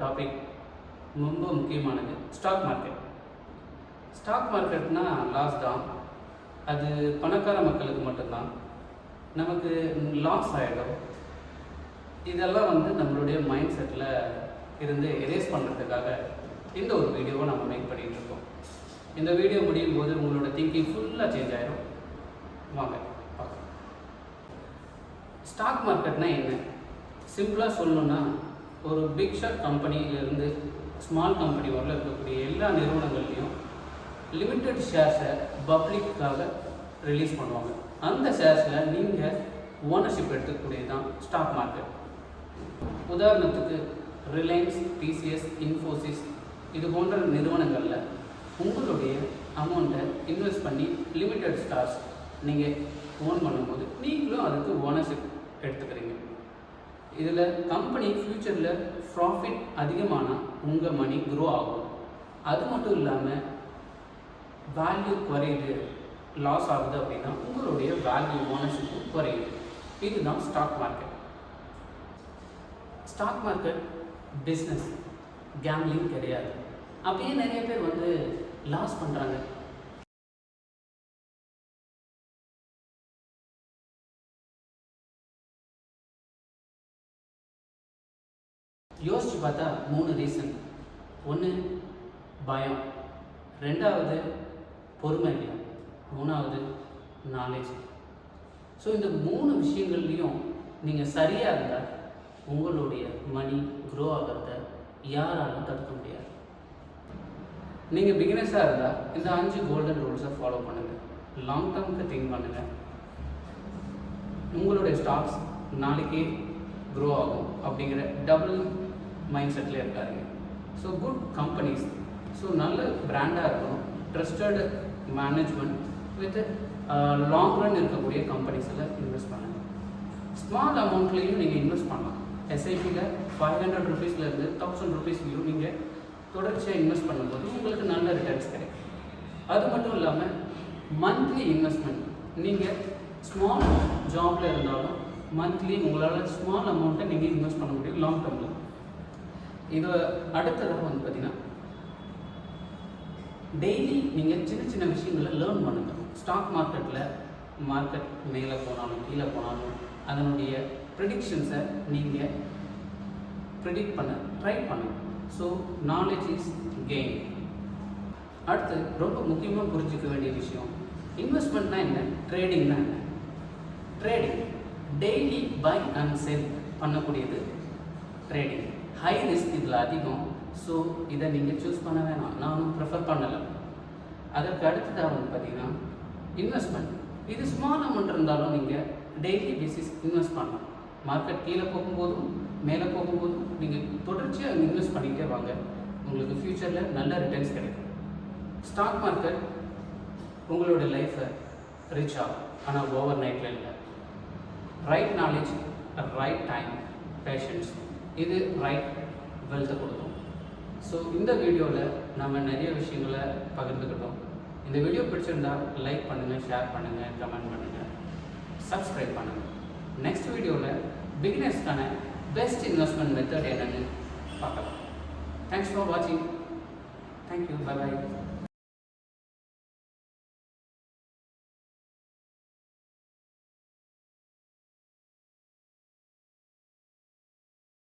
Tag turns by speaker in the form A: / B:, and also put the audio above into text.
A: Topic ரொம்ப முக்கியமானது. Stock market. Stock மார்க்கெட்னா லாஸ் தான். அது பணக்கார மக்களுக்கு மட்டும்தான். நமக்கு லாஸ் ஆகிடும். இதெல்லாம் நம்மளுடைய மைண்ட் செட்டில் இருந்து எரேஸ் பண்ணுறதுக்காக இந்த ஒரு வீடியோவை நம்ம மேக் பண்ணிகிட்டு இருக்கோம். இந்த வீடியோ முடியும் போது உங்களோட திங்கிங் ஃபுல்லாக சேஞ்ச் ஆகிடும். வாங்க பார்க்கலாம். ஸ்டாக் மார்க்கெட்னா என்ன? சிம்பிளாக சொல்லணுன்னா, ஒரு பிக் ஷாட் கம்பெனியிலேருந்து ஸ்மால் கம்பெனி வரல இருக்கக்கூடிய எல்லா நிறுவனங்கள்லையும் லிமிட்டட் ஷேர்ஸை பப்ளிக்காக ரிலீஸ் பண்ணுவாங்க. அந்த ஷேர்ஸில் நீங்கள் ஓனர்ஷிப் எடுத்துக்கூடியது தான் ஸ்டாக் மார்க்கெட். உதாரணத்துக்கு ரிலையன்ஸ், டிசிஎஸ், இன்ஃபோசிஸ் இது போன்ற நிறுவனங்களில் உங்களுடைய அமௌண்ட்டை இன்வெஸ்ட் பண்ணி லிமிட்டட் ஸ்டார்ஸ் நீங்கள் ஓன் பண்ணும்போது நீங்களும் அதுக்கு ஓனர்ஷிப் எடுத்துக்கிறீங்க. இதில் கம்பெனி ஃப்யூச்சரில் ப்ராஃபிட் அதிகமானால் உங்கள் மணி க்ரோ ஆகும். அது மட்டும் இல்லாமல் வேல்யூ குறையுது, லாஸ் ஆகுது அப்படின்னா உங்களுடைய வேல்யூ ஓனர்ஷிப்பு குறையுது. இதுதான் stock market. Stock market business, gambling கிடையாது. அப்படியே நிறைய பேர் லாஸ் பண்ணுறாங்க. யோசிச்சு பார்த்தா 3 ரீசன். 1 பயம், 2வது பொறுமை இல்லை, 3வது நாலேஜ். ஸோ இந்த 3 விஷயங்கள்லையும் நீங்கள் சரியாக இருந்தால் உங்களுடைய மணி க்ரோ ஆகிறத யாராலும் தடுக்க முடியாது. நீங்கள் பிகினர்ஸாக இருந்தால் இந்த 5 கோல்டன் ரூல்ஸை ஃபாலோ பண்ணுங்கள். லாங் டேர்முக்கு திங்க் பண்ணுங்கள். உங்களுடைய ஸ்டாக்ஸ் நாளைக்கே க்ரோ ஆகும் அப்படிங்கிற டபுள் மைண்ட் செட்டில் இருக்காருங்க. ஸோ குட் கம்பெனிஸ், ஸோ நல்ல பிராண்டாக இருக்கணும், trusted management with long run இருக்கக்கூடிய கம்பெனிஸில் இன்வெஸ்ட் பண்ணுங்கள். ஸ்மால் அமௌண்ட்லேயும் நீங்கள் இன்வெஸ்ட் பண்ணலாம். எஸ்ஐபியில் 500 ருபீஸ்லேருந்து 1000 ருபீஸ்லையும் நீங்கள் தொடர்ச்சியாக இன்வெஸ்ட் பண்ணும்போது உங்களுக்கு நல்ல ரிட்டர்ன்ஸ் கிடைக்கும். அது மட்டும் இல்லாமல் மந்த்லி இன்வெஸ்ட்மெண்ட், நீங்கள் ஸ்மால் ஜாபில் இருந்தாலும் மந்த்லி உங்களால் ஸ்மால் அமௌண்ட்டை நீங்கள் இன்வெஸ்ட் பண்ண முடியும் லாங் டேர்மில். இது அடுத்ததாக பார்த்தீங்கன்னா டெய்லி நீங்கள் சின்ன சின்ன விஷயங்களை லேர்ன் பண்ணுங்கள். ஸ்டாக் மார்க்கெட் மேலே போனாலும் கீழே போனாலும் அதனுடைய ப்ரெடிக்ஷன்ஸை நீங்கள் ப்ரெடிக்ட் பண்ண ட்ரை பண்ணுங்கள். So knowledge is gain. அடுத்து ரொம்ப முக்கியமாக புரிஞ்சிக்க வேண்டிய விஷயம், இன்வெஸ்ட்மெண்ட்னா என்ன, ட்ரேடிங்னா என்ன. Trading daily by and sell பண்ணக்கூடியது ட்ரேடிங். ஹை ரிஸ்க் இதில் அதிகம். ஸோ இதை நீங்கள் சூஸ் பண்ண வேணாம், நானும் ப்ரிஃபர் பண்ணலை. அதற்கு அடுத்ததாக பார்த்தீங்கன்னா இன்வெஸ்ட்மெண்ட். இது ஸ்மால் அமௌண்ட் இருந்தாலும் நீங்கள் டெய்லி பேசிஸ் இன்வெஸ்ட் பண்ணலாம். மார்க்கெட் கீழே போகும்போதும் மேலே போகும்போதும் நீங்கள் தொடர்ச்சியாக இன்வெஸ்ட் பண்ணிகிட்டே வாங்க. உங்களுக்கு ஃப்யூச்சரில் நல்ல ரிட்டர்ன்ஸ் கிடைக்கும். ஸ்டாக் மார்க்கெட் உங்களோட லைஃப்பை ரிச் ஆகும், ஆனால் ஓவர் நைட்டில் இல்லை. Right knowledge, right time, patience, இது ரைட் வெல்த்தை கொடுக்கும். ஸோ இந்த வீடியோவில் நம்ம நிறைய விஷயங்களை பகிர்ந்துக்கிட்டோம். இந்த வீடியோ பிடிச்சிருந்தா லைக் பண்ணுங்கள், ஷேர் பண்ணுங்கள், கமெண்ட் பண்ணுங்கள், சப்ஸ்கிரைப் பண்ணுங்கள். நெக்ஸ்ட் வீடியோவில் பிகினர்ஸ்க்கான பெஸ்ட் இன்வெஸ்ட்மெண்ட் மெத்தட் என்னென்னு பார்க்கலாம். தேங்க்ஸ் ஃபார் வாட்சிங். தேங்க்யூ. Bye bye.